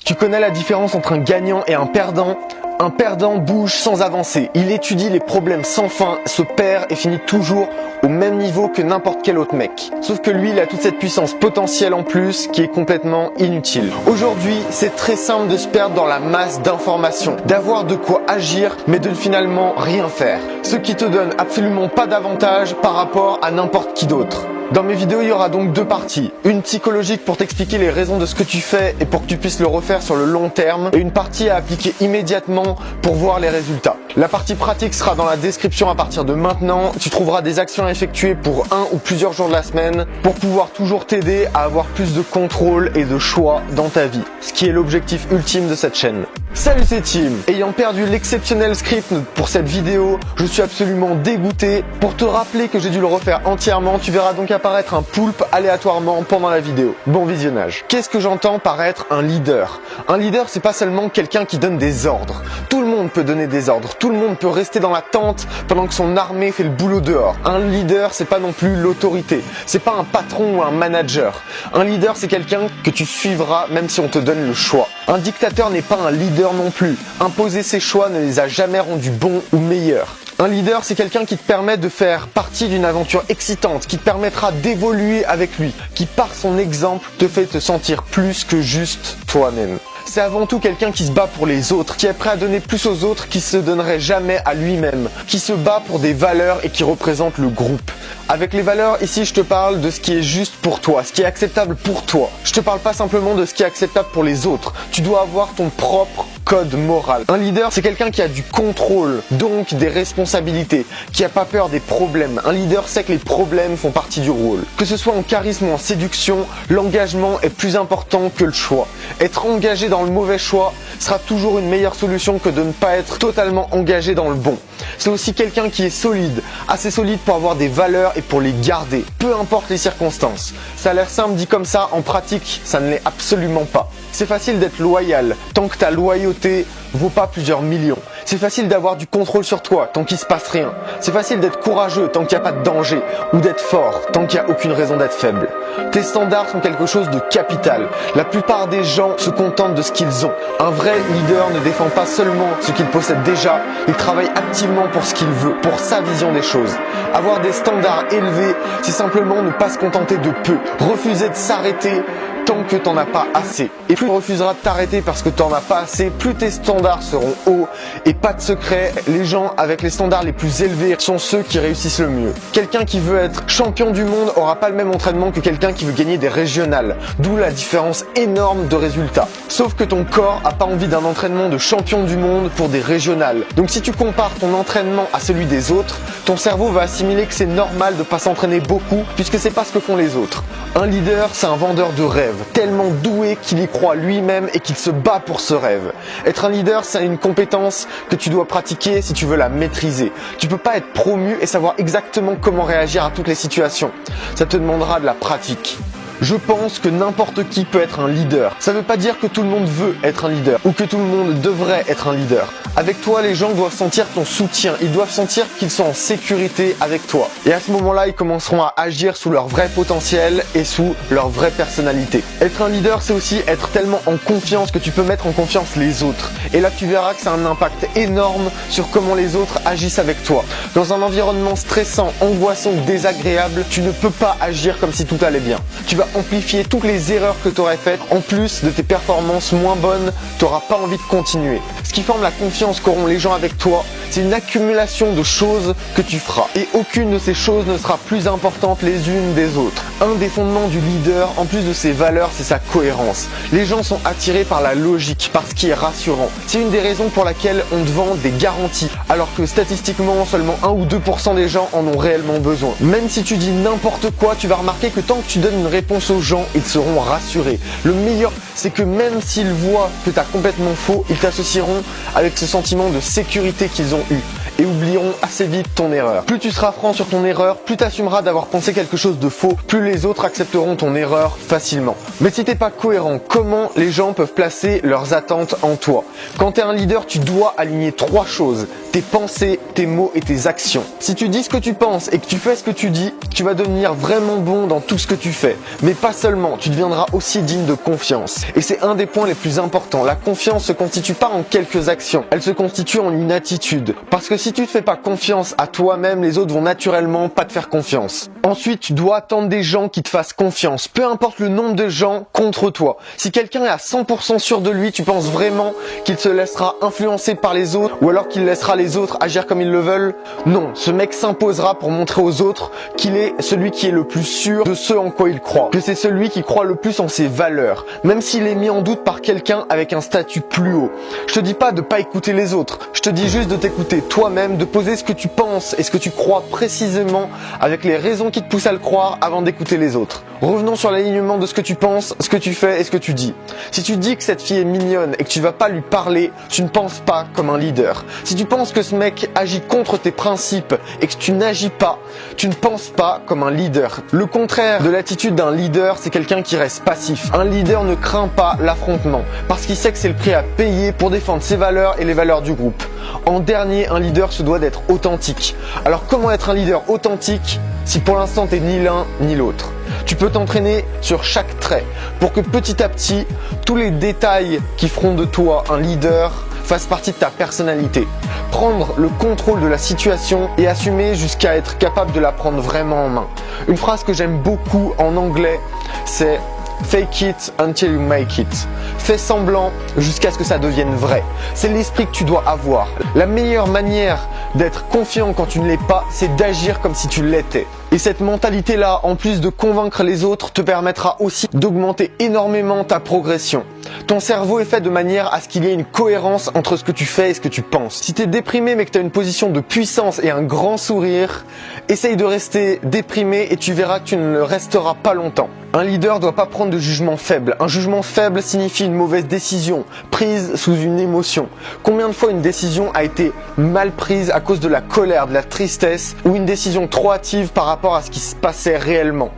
Tu connais la différence entre un gagnant et un perdant? Un perdant bouge sans avancer, il étudie les problèmes sans fin, se perd et finit toujours au même niveau que n'importe quel autre mec. Sauf que lui, il a toute cette puissance potentielle en plus qui est complètement inutile. Aujourd'hui, c'est très simple de se perdre dans la masse d'informations, d'avoir de quoi agir, mais de finalement rien faire. Ce qui te donne absolument pas d'avantage par rapport à n'importe qui d'autre. Dans mes vidéos, il y aura donc deux parties. Une psychologique pour t'expliquer les raisons de ce que tu fais et pour que tu puisses le refaire sur le long terme. Et une partie à appliquer immédiatement pour voir les résultats. La partie pratique sera dans la description à partir de maintenant. Tu trouveras des actions à effectuer pour un ou plusieurs jours de la semaine pour pouvoir toujours t'aider à avoir plus de contrôle et de choix dans ta vie. Ce qui est l'objectif ultime de cette chaîne. Salut, c'est Tim. Ayant perdu l'exceptionnel script pour cette vidéo, je suis absolument dégoûté. Pour te rappeler que j'ai dû le refaire entièrement, tu verras donc apparaître un poulpe aléatoirement pendant la vidéo. Bon visionnage. Qu'est-ce que j'entends par être un leader? Un leader, c'est pas seulement quelqu'un qui donne des ordres. Tout le monde peut donner des ordres. Tout le monde peut rester dans la tente pendant que son armée fait le boulot dehors. Un leader, c'est pas non plus l'autorité. C'est pas un patron ou un manager. Un leader, c'est quelqu'un que tu suivras même si on te donne le choix. Un dictateur n'est pas un leader non plus. Imposer ses choix ne les a jamais rendus bons ou meilleurs. Un leader, c'est quelqu'un qui te permet de faire partie d'une aventure excitante, qui te permettra d'évoluer avec lui, qui par son exemple te fait te sentir plus que juste toi-même. C'est avant tout quelqu'un qui se bat pour les autres, qui est prêt à donner plus aux autres, qui se donnerait jamais à lui-même, qui se bat pour des valeurs et qui représente le groupe. Avec les valeurs, ici je te parle de ce qui est juste pour toi, ce qui est acceptable pour toi. Je te parle pas simplement de ce qui est acceptable pour les autres. Tu dois avoir ton propre code moral. Un leader, c'est quelqu'un qui a du contrôle, donc des responsabilités, qui a pas peur des problèmes. Un leader sait que les problèmes font partie du rôle. Que ce soit en charisme ou en séduction, l'engagement est plus important que le choix. Être engagé dans le mauvais choix sera toujours une meilleure solution que de ne pas être totalement engagé dans le bon. C'est aussi quelqu'un qui est solide, assez solide pour avoir des valeurs et pour les garder, peu importe les circonstances. Ça a l'air simple dit comme ça, en pratique, ça ne l'est absolument pas. C'est facile d'être loyal, tant que ta loyauté vaut pas plusieurs millions. C'est facile d'avoir du contrôle sur toi, tant qu'il se passe rien. C'est facile d'être courageux, tant qu'il n'y a pas de danger, ou d'être fort, tant qu'il n'y a aucune raison d'être faible. Tes standards sont quelque chose de capital. La plupart des gens se contentent de ce qu'ils ont. Un vrai leader ne défend pas seulement ce qu'il possède déjà, il travaille activement pour ce qu'il veut, pour sa vision des choses. Avoir des standards élevés, c'est simplement ne pas se contenter de peu, refuser de s'arrêter tant que t'en as pas assez. Et plus tu refuseras de t'arrêter parce que t'en as pas assez, plus tes standards seront hauts. Et pas de secret, les gens avec les standards les plus élevés sont ceux qui réussissent le mieux. Quelqu'un qui veut être champion du monde aura pas le même entraînement que quelqu'un qui veut gagner des régionales. D'où la différence énorme de résultats. Sauf que ton corps a pas envie d'un entraînement de champion du monde pour des régionales. Donc si tu compares ton entraînement à celui des autres, ton cerveau va assimiler que c'est normal de pas s'entraîner beaucoup puisque c'est pas ce que font les autres. Un leader, c'est un vendeur de rêves, tellement doué qu'il y croit lui-même et qu'il se bat pour ce rêve. Être un leader, c'est une compétence que tu dois pratiquer si tu veux la maîtriser. Tu peux pas être promu et savoir exactement comment réagir à toutes les situations. Ça te demandera de la pratique. Je pense que n'importe qui peut être un leader. Ça ne veut pas dire que tout le monde veut être un leader ou que tout le monde devrait être un leader. Avec toi, les gens doivent sentir ton soutien. Ils doivent sentir qu'ils sont en sécurité avec toi. Et à ce moment-là, ils commenceront à agir sous leur vrai potentiel et sous leur vraie personnalité. Être un leader, c'est aussi être tellement en confiance que tu peux mettre en confiance les autres. Et là, tu verras que ça a un impact énorme sur comment les autres agissent avec toi. Dans un environnement stressant, angoissant ou désagréable, tu ne peux pas agir comme si tout allait bien. Tu vas amplifier toutes les erreurs que tu aurais faites. En plus de tes performances moins bonnes, tu n'auras pas envie de continuer. Ce qui forme la confiance qu'auront les gens avec toi, c'est une accumulation de choses que tu feras. Et aucune de ces choses ne sera plus importante les unes des autres. Un des fondements du leader, en plus de ses valeurs, c'est sa cohérence. Les gens sont attirés par la logique, par ce qui est rassurant. C'est une des raisons pour laquelle on te vend des garanties, alors que statistiquement, seulement 1 ou 2% des gens en ont réellement besoin. Même si tu dis n'importe quoi, tu vas remarquer que tant que tu donnes une réponse aux gens, ils seront rassurés. Le meilleur, c'est que même s'ils voient que tu as complètement faux, ils t'associeront avec ce sentiment de sécurité qu'ils ont eu. et oublieront assez vite ton erreur. Plus tu seras franc sur ton erreur, plus tu assumeras d'avoir pensé quelque chose de faux, plus les autres accepteront ton erreur facilement. Mais si t'es pas cohérent, comment les gens peuvent placer leurs attentes en toi? Quand tu es un leader, tu dois aligner 3 choses: tes pensées, tes mots et tes actions. Si tu dis ce que tu penses et que tu fais ce que tu dis, tu vas devenir vraiment bon dans tout ce que tu fais. Mais pas seulement, tu deviendras aussi digne de confiance. Et c'est un des points les plus importants. La confiance se constitue pas en quelques actions, elle se constitue en une attitude. Parce que si tu ne fais pas confiance à toi-même, les autres vont naturellement pas te faire confiance. Ensuite, tu dois attendre des gens qui te fassent confiance, peu importe le nombre de gens contre toi. Si quelqu'un est à 100% sûr de lui, tu penses vraiment qu'il se laissera influencer par les autres ou alors qu'il laissera les autres agir comme ils le veulent? Non, ce mec s'imposera pour montrer aux autres qu'il est celui qui est le plus sûr de ce en quoi il croit, que c'est celui qui croit le plus en ses valeurs, même s'il est mis en doute par quelqu'un avec un statut plus haut. Je te dis pas de pas écouter les autres, je te dis juste de t'écouter toi-même, de poser ce que tu penses et ce que tu crois précisément avec les raisons qui te poussent à le croire avant d'écouter les autres. Revenons sur l'alignement de ce que tu penses, ce que tu fais et ce que tu dis. Si tu dis que cette fille est mignonne et que tu vas pas lui parler, tu ne penses pas comme un leader. Si tu penses que ce mec agit contre tes principes et que tu n'agis pas, tu ne penses pas comme un leader. Le contraire de l'attitude d'un leader, c'est quelqu'un qui reste passif. Un leader ne craint pas l'affrontement parce qu'il sait que c'est le prix à payer pour défendre ses valeurs et les valeurs du groupe. En dernier, un leader se doit d'être authentique. Alors comment être un leader authentique si pour l'instant t'es ni l'un ni l'autre? Tu peux t'entraîner sur chaque trait pour que petit à petit, tous les détails qui feront de toi un leader fassent partie de ta personnalité. Prendre le contrôle de la situation et assumer jusqu'à être capable de la prendre vraiment en main. Une phrase que j'aime beaucoup en anglais, c'est fake it until you make it. Fais semblant jusqu'à ce que ça devienne vrai. C'est l'esprit que tu dois avoir. La meilleure manière d'être confiant quand tu ne l'es pas, c'est d'agir comme si tu l'étais. Et cette mentalité-là, en plus de convaincre les autres, te permettra aussi d'augmenter énormément ta progression. Ton cerveau est fait de manière à ce qu'il y ait une cohérence entre ce que tu fais et ce que tu penses. Si tu es déprimé mais que tu as une position de puissance et un grand sourire, essaye de rester déprimé et tu verras que tu ne le resteras pas longtemps. Un leader ne doit pas prendre de jugement faible. Un jugement faible signifie une mauvaise décision, prise sous une émotion. Combien de fois une décision a été mal prise à cause de la colère, de la tristesse ou une décision trop hâtive par rapport à ce qui se passait réellement?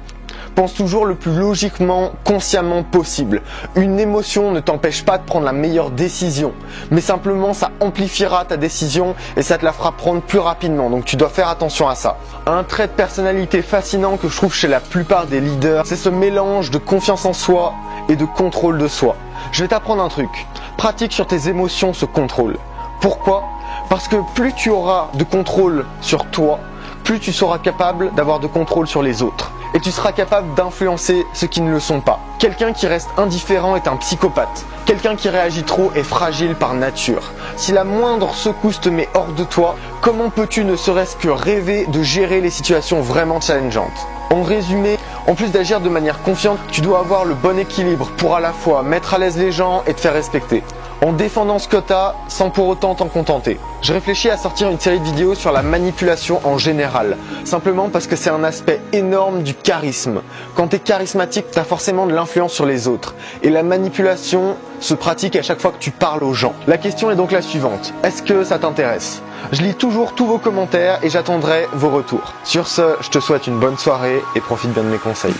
Pense toujours le plus logiquement, consciemment possible. Une émotion ne t'empêche pas de prendre la meilleure décision, mais simplement ça amplifiera ta décision et ça te la fera prendre plus rapidement, donc tu dois faire attention à ça. Un trait de personnalité fascinant que je trouve chez la plupart des leaders, c'est ce mélange de confiance en soi et de contrôle de soi. Je vais t'apprendre un truc, pratique sur tes émotions ce contrôle. Pourquoi ? Parce que plus tu auras de contrôle sur toi, plus tu seras capable d'avoir de contrôle sur les autres. Et tu seras capable d'influencer ceux qui ne le sont pas. Quelqu'un qui reste indifférent est un psychopathe. Quelqu'un qui réagit trop est fragile par nature. Si la moindre secousse te met hors de toi, comment peux-tu ne serait-ce que rêver de gérer les situations vraiment challengeantes ? En résumé, en plus d'agir de manière confiante, tu dois avoir le bon équilibre pour à la fois mettre à l'aise les gens et te faire respecter. En défendant ce que t'as, sans pour autant t'en contenter. Je réfléchis à sortir une série de vidéos sur la manipulation en général, simplement parce que c'est un aspect énorme du charisme. Quand t'es charismatique, t'as forcément de l'influence sur les autres. Et la manipulation se pratique à chaque fois que tu parles aux gens. La question est donc la suivante, est-ce que ça t'intéresse ? Je lis toujours tous vos commentaires et j'attendrai vos retours. Sur ce, je te souhaite une bonne soirée et profite bien de mes conseils.